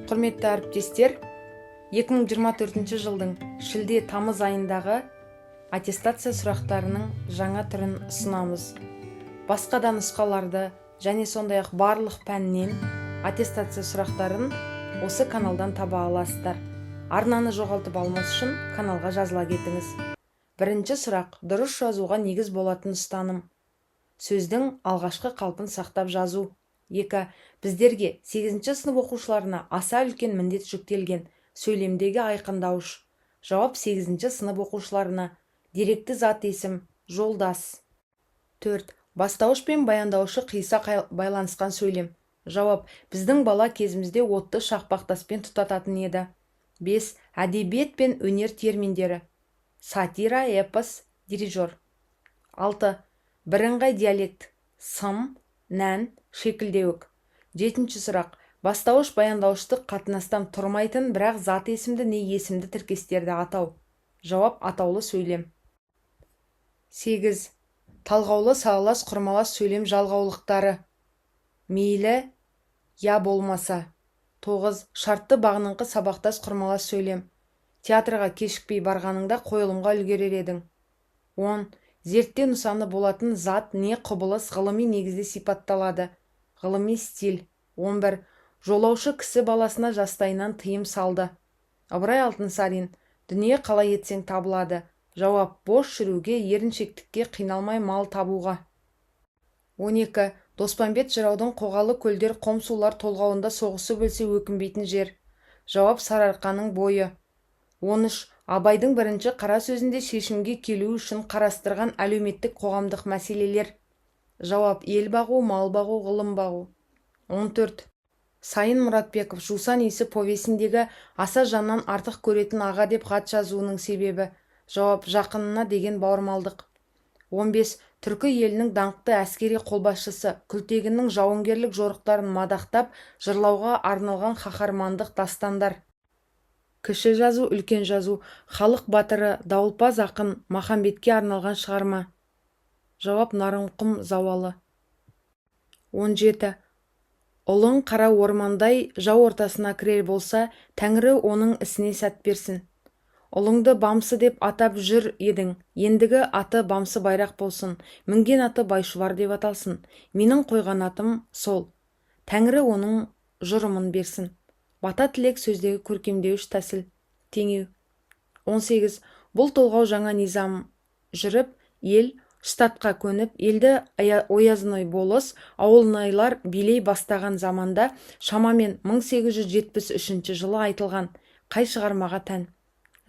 Құрметті әріптестер, 2024 жылдың шілде-тамыз айындағы аттестация сұрақтарының жаңа түрін ұсынамыз. Басқа да нұсқаларды және сондай-ақ барлық пәннен аттестация сұрақтарын осы каналдан таба аласыздар. Арнаны жоғалтып алмас үшін каналға жазыла кетіңіз. Бірінші сұрақ: дұрыс жазуға негіз болатын ұстаным. Сөздің алғашқы қалпын сақтап жазу. 2. Біздерге 8-ші сынып оқушыларына аса үлкен міндет жүктелген: сөйлемдегі айқындауыш. Жауап: 8-ші сынып оқушыларына. Деректі зат есім: жолдас. 4. Бастауыш пен баяндауышы қиса байланысқан сөйлем. Жауап: біздің бала кезімізде отты шақпақтаспен тұтататын еді. 5. Әдебиет пен өнер терминдері. Сатира, эпос, дирижер. 6. Бірыңғай диалект. Сым, нән, шекілдеуік. 7-ші сұрақ: бастауыш баяндауыштық қатынастан тұрмайтын бірақ зат есімді не есімді тіркестерді атау. Жауап: атаулы сөйлем. 8. Талғаулы салалас құрмалас сөйлем жалғаулықтары. Мейлі, я болмаса. 9. Шартты бағыныңқы сабақтас құрмалас сөйлем. Театрға кешікпей барғаныңда қойылымға үлгерер едің. 10. Зерттеу нысаны болатын зат не құбылыс ғылыми негізде сипатталады. Ғылыми стиль. 11. Жолаушы кісі баласына жастайынан тыйым салды. Ыбырай Алтынсарин: дүние қалай етсең табылады. Жауап: бош жүруге, еріншектікке, қиналмай мал табуға. 12. Доспамбет жыраудың қоғалы көлдер қом сулар толғауында соғысып өлсе өкінбейтін жер. Жауап: сарыарқаның бойы. 13. Абайдың бірінші қара сөзінде шешімге келу үшін қарастырған әлеуметтік қоғамдық мәселелер. Жауап: ел бағу, мал бағу, ғылым бағу. 14. Сайын Мұратбеков Жусан иісі повесіндегі аса жаннан артық көретін аға деп хат жазуының себебі. Жауап: жақынына деген бауырмалдық. 15. Түркі елінің даңқты әскери қолбасшысы Күлтегіннің жауынгерлік жорықтарын мадақтап жырлауға арналған қаһармандық дастандар. Кіші жазу, үлкен жазу. Халық батыры Дауылпаз ақын Махамбетке арналған шығарма. Жауап: Нарынқұм зауалы. 17. Ұлың қара ормандай жау ортасына кірер болса, Тәңірі оның ісіне сәт берсін. Ұлыңды Бамсы деп атап жүр едің, ендігі аты Бамсы байрақ болсын, мінген аты Байшуар деп аталсын. Менің қойған атым сол. Тәңірі оның жұрымын берсін. Бата тілек сөздегі көркемдеуіш тәсіл. Теңеу. 18. Бұл толғау жаңа низам жүріп, ел штатқа көніп, елді оязной болыс, ауылнайлар билей бастаған заманда шамамен 1873 жылы айтылған. Қай шығармаға тән?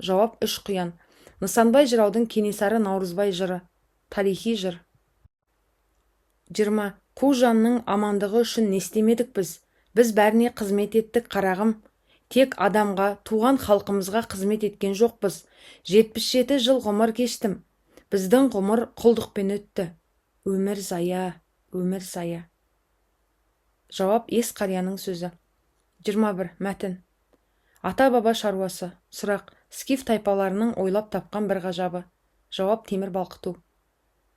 Жауап: үш құян. Нысанбай жыраудың Кенесары Наурызбай жыры. Тарихи жыр. 20. Қу жанның амандығы үшін не істемедік біз? Біз бәріне қызмет еттік, қарағым. Тек адамға, туған халқымызға қызмет еткен жоқпыз. 77 жыл ғұмыр кештім. Біздің ғұмыр құлдықпен өтті. Өмір зая, өмір зая. Жауап: ес қарияның сөзі. 21. Мәтін. Ата-баба шаруасы. Сұрақ: скиф тайпаларының ойлап тапқан бір ғажабы. Жауап: темір балқыту.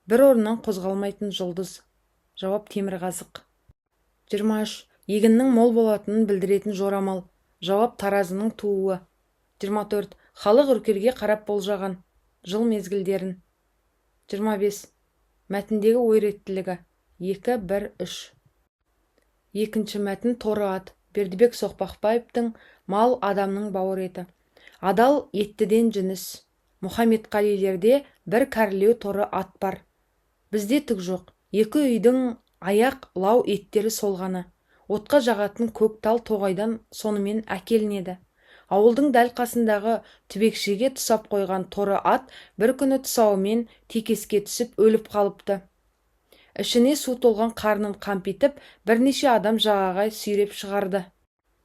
Бір орыннан қозғалмайтын жұлдыз. Жауап: темірқазық. 23. Егіннің мол болатынын білдіретін жорамал. Жауап: таразының тууы. 24. Халық үркерге қарап болжаған. Жыл мезгілдерін. 25. Мәтіндегі ой реттілігі. 2, 1, 3. Екінші мәтін торы ат. Бердібек Соқпақбаевтың мал адамның бауыр еті. Адал еттіден жүніс. Мұхамедқалилерде бір кәрілеу торы ат бар. Бізде түк жоқ. Екі үйдің аяқ лау еттері солғаны. Отқа жағатын көк тал тоғайдан сонымен әкелінеді. Ауылдың дәл қасындағы түбекшеге тұсап қойған торы ат бір күні тұсауымен текеске түсіп өліп қалыпты. Ішіне су толған қарнын қампитып, бірнеше адам жағаға сүйреп шығарды.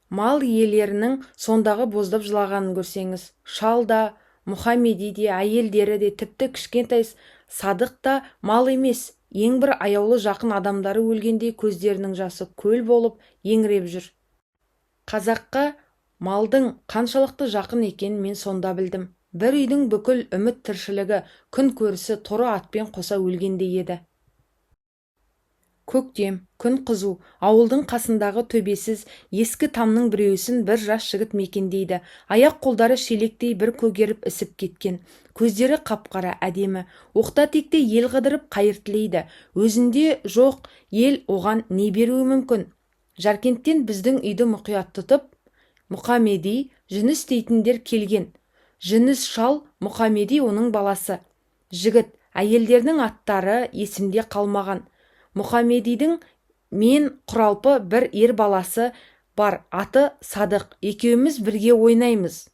Мал иелерінің сондағы боздап жылағанын көрсеңіз, шал да, Мұхамеди де, әйелдері де, тіпті кішкентай Садық та мал емес, ең бір аяулы жақын адамдары өлгендей көздерінің жасы көл болып еңіреп жүр. Қазаққа малдың қаншалықты жақын екенін мен сонда білдім. Бір үйдің бүкіл үміт тіршілігі, күн көрісі торы атпен қоса өлгендей еді. Көктем, күн қызу, ауылдың қасындағы төбесіз ескі тамның біреусін бір жас жігіт мекендейді. Аяқ-қолдары шелектей бір көгеріп ісіп кеткен. Көздері қап-қара, әдемі. Оқта-текте ел қыдырып қайыр тілейді. Өзінде жоқ ел оған не беруі мүмкін? Жаркенттен біздің үйді мұқият тұтып, Мұқамеди, Жүніс дейтіндер келген. Жүніс шал, Мұқамеди оның баласы. Жігіт, әйелдердің аттары есімде қалмаған. Мұқамедидің мен Құралпы бір ер баласы бар, аты Садық. Екеуміз бірге ойнаймыз.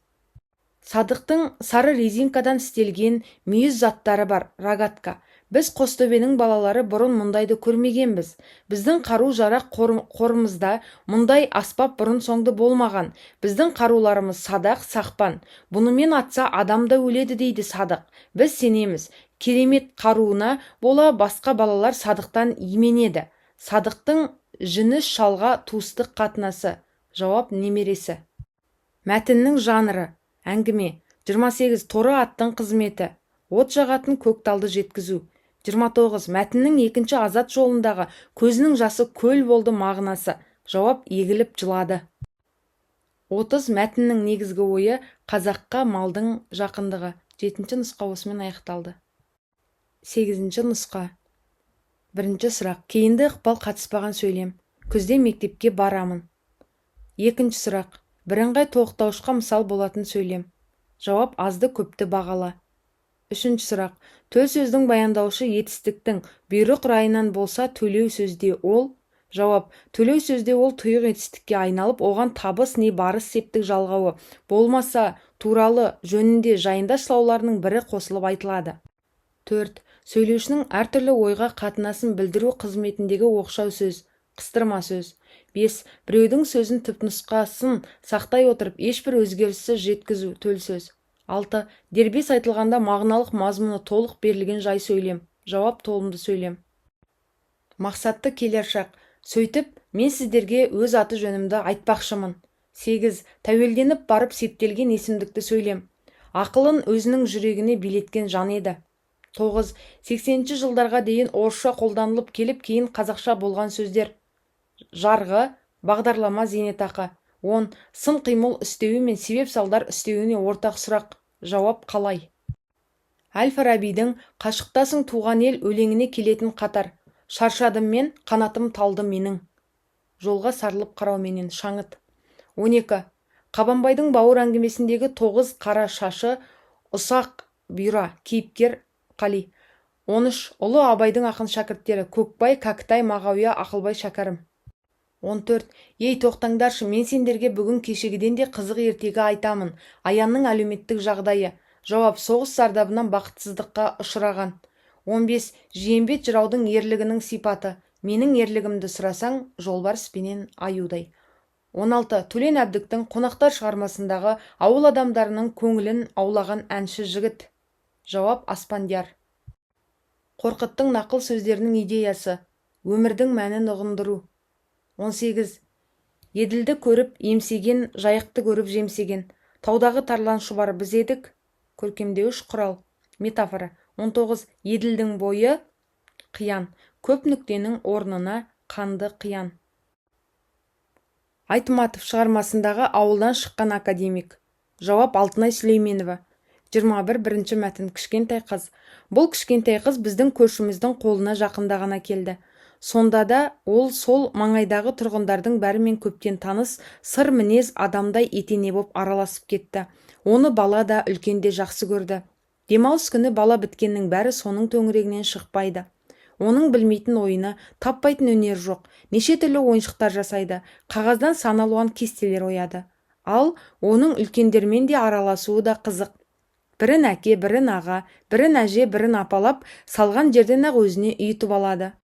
Садықтың сары резинкадан істелген мүйіз заттары бар, рогатка. Біз Қостөбенің балалары бұрын мұндайды көрмегенбіз. Біздің қару-жарақ қорымызда мұндай аспап бұрын соңды болмаған. Біздің қаруларымыз садақ, сақпан. Бұнымен атса адам да өледі дейді Садық. Біз сенеміз. Керемет қаруына бола басқа балалар Садықтан именеді. Садықтың Жүніс шалға туыстық қатынасы. Жауап: немересі. Мәтіннің жанры: әңгіме. 28. Торы аттың қызметі. От жағатын көкталды жеткізу. 29. Мәтіннің екінші азат жолындағы көзінің жасы көл болды мағынасы. Жауап: егіліп жылады. 30. Мәтіннің негізгі ойы: қазаққа малдың жақындығы. 7-ші нұсқа осымен аяқталды. 8-ші нұсқа. 1-ші сұрақ: кейінді ықпал қатыспаған сөйлем. Күзде мектепке барамын. 2-ші сұрақ: бірыңғай тоқтауышқа мысал болатын сөйлем. Жауап: азды көпті бағала. 3-ші сұрақ: төл сөздің баяндаушы етістіктің бұйрық райынан болса төлеу сөзде ол. Жауап: төлеу сөзде ол тұйық етістікке айналып, оған табыс не барыс септік жалғауы болмаса туралы, жөнінде, жайында сылауларының бірі қосылып айтылады. 4. Сөйлеушінің әртүрлі ойға қатынасын білдіру қызметіндегі оқшау сөз, қыстырма сөз. 5. Біреудің сөзін түпнұсқасын сақтай отырып, ешбір өзгеріссіз жеткізу, төл сөз. 6. Дербес айтылғанда мағыналық мазмұны толық берілген жай сөйлем. Жауап: толымды сөйлем. Мақсатты келер шақ. Сөйтіп, мен сіздерге өз аты жөнімді айтпақшымын. 8. Тәуелденіп барып септелген есімдікті сөйлем. Ақылын өзінің жүрегіне билеткен жан еді. 9. 80-ші жылдарға дейін орысша қолданылып келіп, кейін қазақша болған сөздер. Жарғы, бағдарлама, зейнетақы. 10. Сын қимыл істеуі мен себеп салдар істеуіне ортақ сұрақ. Жауап: қалай? Әл-Фарабидің «Қашықтасың туған ел» өлеңіне келетін қатар: шаршадым мен, қанатым талды менің. Жолға сарылып қарауменен. Шаңыт. 12. Қабанбайдың бауыр әңгімесіндегі 9 қара шашы ұсақ бұйра. Кейіпкер: Қали. 13. Ұлы Абайдың ақын шәкірттері: Көкбай, Кәкітай, Мағауия, Ақылбай, Шәкәрім. 14. Ей тоқтаңдаршы, мен сендерге бүгін кешегіден де қызық ертегі айтамын. Аянның әлеуметтік жағдайы. Жауап: соғыс зардабынан бақытсыздыққа ұшыраған. 15. Жиенбет жыраудың ерлігінің сипаты. Менің ерлігімді сұрасаң, жолбарыспенен аюдай. 16. Төлен Әбдіктің қонақтар шығармасындағы ауыл адамдарының көңілін аулаған әнші жігіт. Жауап: Аспандияр. Қорқыттың нақыл сөздерінің идеясы: өмірдің мәнін ұғындыру. 18. Еділді көріп емсеген, жайықты көріп жемсеген. Таудағы тарлан шұбар біз едік. Көркемдеуіш құрал. Метафора. 19. Еділдің бойы қиян, көп нүктенің орнына қанды қиян. Айтматов шығармасындағы ауылдан шыққан академик. Жауап: Алтынай Сүлейменова. 21. Бірінші мәтін: кішкентай қыз. Бұл кішкентай қыз біздің көршіміздің қолына жақында ғана келді. Сонда да ол сол маңайдағы тұрғындардың бәрімен көптен таныс, сыр мінез адамдай етене боп араласып кетті. Оны бала да үлкен де жақсы көрді. Демалыс күні бала біткеннің бәрі соның төңірегінен шықпайды. Оның білмейтін ойыны, таппайтын өнер жоқ. Неше түрлі ойыншықтар жасайды, қағаздан сан алуан кестелер ояды. Ал оның үлкендермен де араласуы да қызық. Бірін әке, бірін аға, бірін әже, бірін апалап, салған жерден ақ өзіне үйітіп алады.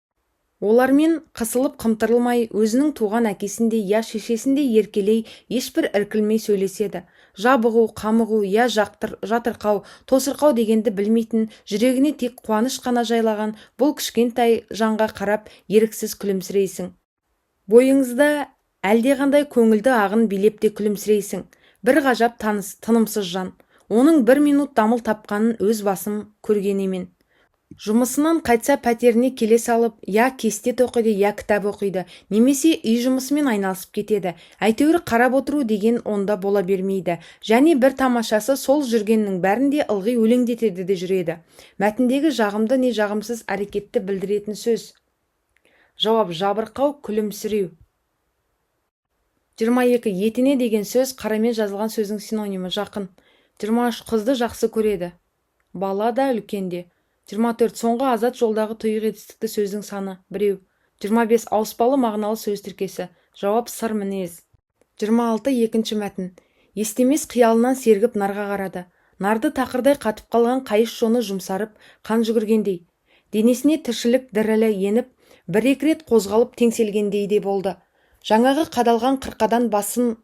Олармен қысылып қымтырылмай, өзінің туған әкесіндей я шешесіндей еркелей, ешбір іркілмей сөйлеседі. Жабығу, қамығу, я жатырқау, тосырқау дегенді білмейтін, жүрегіне тек қуаныш қана жайлаған бұл кішкентай жанға қарап еріксіз күлімсірейсің. Бойыңызда әлдеқандай көңілді ағын билеп те күлімсірейсің. Бір ғажап таныс, тынымсыз жан. Оның 1 минут дамыл тапқанын өз басым көрген емен. Жұмысынан қайтса пәтеріне келе салып, я кесте тоқиды, я кітап оқиды, немесе үй жұмысымен айналысып кетеді. Әйтеуір қарап отыру деген онда бола бермейді. Және бір тамашасы сол жүргеннің бәрінде ылғи өлеңдетеді де жүреді. Мәтіндегі жағымды не жағымсыз әрекетті білдіретін сөз. Жауап: жабырқау, күлімсіреу. 22. Етене деген сөз қарамен жазылған сөздің синонимі, жақын. 23. Қызды жақсы көреді. Бала да, үлкен де. 24. Соңғы азат жолдағы тұйық етістікті сөздің саны, біреу. 25. Ауыспалы мағыналы сөз тіркесі. Жауап: сыр мінез. 26. Екінші мәтін. Естемес қиялынан сергіп нарға қарады. Нарды тақырдай қатып қалған қайыш жоны жұмсарып, қан жүгіргендей. Денесіне тіршілік дірілі еніп, бір-екі рет қозғалып теңселгендей де болды. Жаңағы қадалған қырқадан басын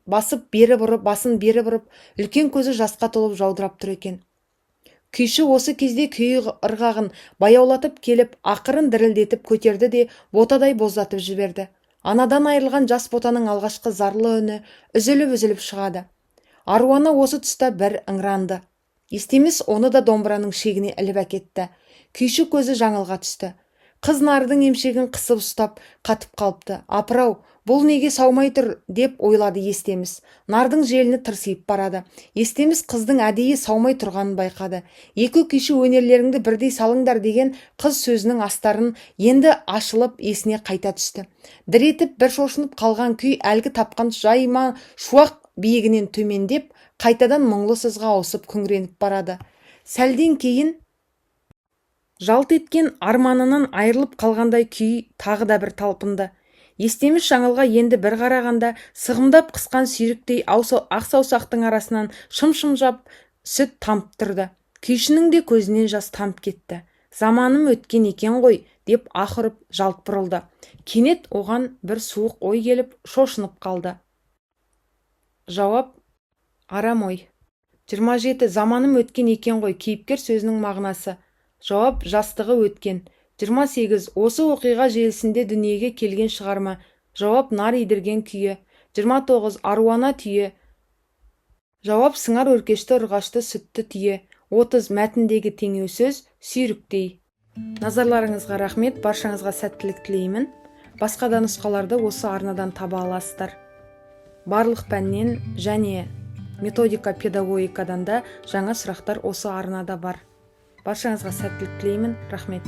бері бұрып, үлкен көзі жасқа толып жаудырап тұр екен. Күйші осы кезде күй ырғағын баяулатып келіп, ақырын дірілдетіп көтерді де ботадай боздатып жіберді. Анадан айырылған жас ботаның алғашқы зарлы үні үзіліп шығады. Аруана осы тұста бір ыңыранды. Естемес оны да домбыраның шегіне іліп әкетті. Күйші көзі жаңылға түсті. Қыз нардың емшегін қысып ұстап қатып қалыпты. Апырау, бұл неге саумай тұр деп ойлады Естемес. Нардың желіні тырсиып барады. Естемес қыздың әдейі саумай тұрғанын байқады. Екі күйші өнерлеріңді бірдей салыңдар деген қыз сөзінің астарын енді ашылып есіне қайта түсті. Дір етіп бір шошынып қалған күй әлгі тапқан жайма шуақ биігінен төмендеп, қайтадан мұңлы сызға ауысып күңіреніп барады. Сәлден кейін жалт еткен арманынан айырылып қалғандай күй тағы да бір талпынды. Естемес жаңылға енді бір қарағанда сығымдап қысқан сүйріктей ақ саусақтың арасынан шым-шымжап сүт тамып тұрды. Күйшінің де көзінен жас тамып кетті. Заманым өткен екен ғой деп аһ ұрып жалт бұрылды. Кенет оған бір суық ой келіп шошынып қалды. Жауап: арам ой. 27. Заманым өткен екен ғой кейіпкер сөзінің мағынасы. Жауап: жастығы өткен. 28. Осы оқиға желісінде дүниеге келген шығарма. Жауап: нар идірген күйі. 29. Аруана түйе. Жауап: сыңар өркешті ұрғашты сүтті түйе. 30. Мәтіндегі теңеу сөз сүйріктей. Назарларыңызға рахмет, баршаңызға сәттілік тілеймін. Басқа да нұсқаларды осы арнадан таба аласыздар. Барлық пәннен және методика педагогикадан да жаңа сұрақтар осы арнада бар. Баршаңызға сәттілік тілеймін. Рахмет.